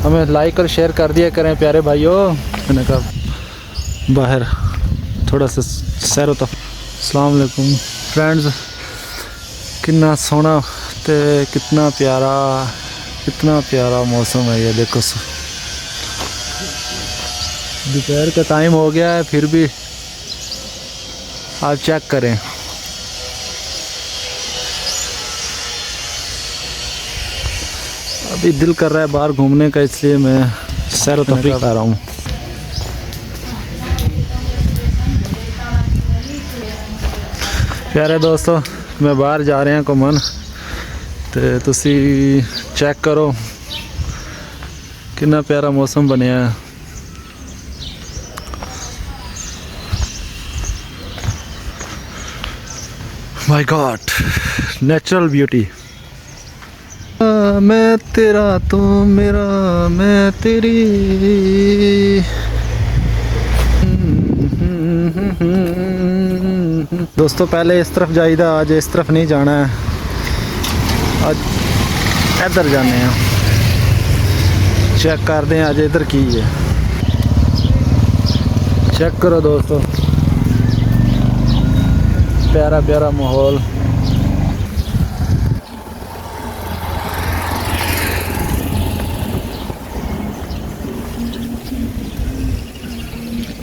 हमें लाइक और शेयर कर दिया करें प्यारे भाइयों। मैंने कहा बाहर थोड़ा सा सैर होता। अस्सलाम वालेकुम फ्रेंड्स, कितना सोहना ते कितना प्यारा मौसम है ये। देखो दोपहर का टाइम हो गया है, फिर भी आप चेक करें। अभी दिल कर रहा है बाहर घूमने का, इसलिए मैं सैर तफरीह कर रहा हूँ। प्यारे दोस्तों, मैं बाहर जा रहे हैं घूमन, तो तुसी चेक करो कितना प्यारा मौसम बनया है। My God, natural beauty. मैं तेरा तू मेरा, मैं तेरी। दोस्तों पहले इस तरफ जाइदा, आज इस तरफ नहीं जाना है, आज इधर जाने हैं। चेक कर दें आज इधर की है। चेक करो दोस्तों, प्यारा प्यारा माहौल।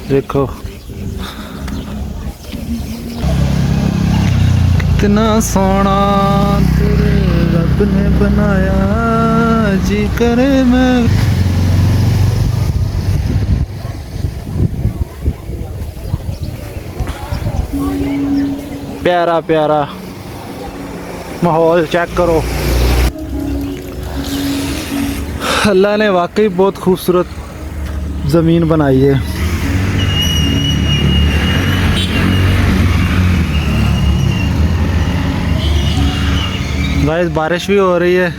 देखो कितना सोना तेरे रब ने बनाया, जी करे मैं। प्यारा प्यारा माहौल चेक करो। अल्लाह ने वाकई बहुत खूबसूरत ज़मीन बनाई है। गाइस बारिश भी हो रही है,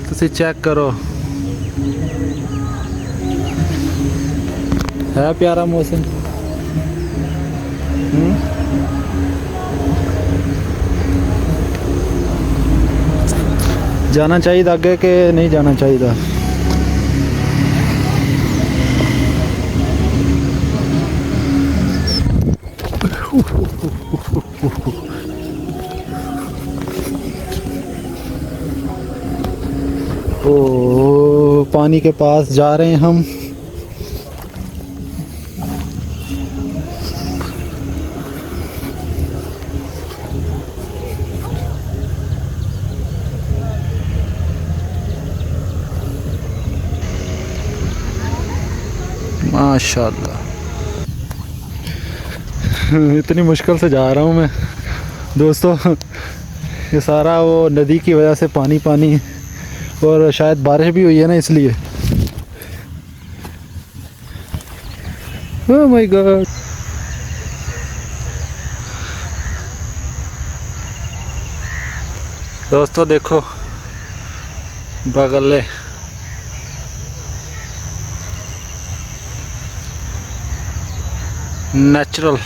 तुसी चेक करो, है प्यारा मौसम। जाना चाहिए आगे के नहीं जाना चाहिए। ओ पानी के पास जा रहे हैं हम। माशाल्लाह, इतनी मुश्किल से जा रहा हूँ मैं दोस्तों। ये सारा वो नदी की वजह से पानी पानी, और शायद बारिश भी हुई है ना, इसलिए। ओह माय गॉड, दोस्तों देखो बगल नेचुरल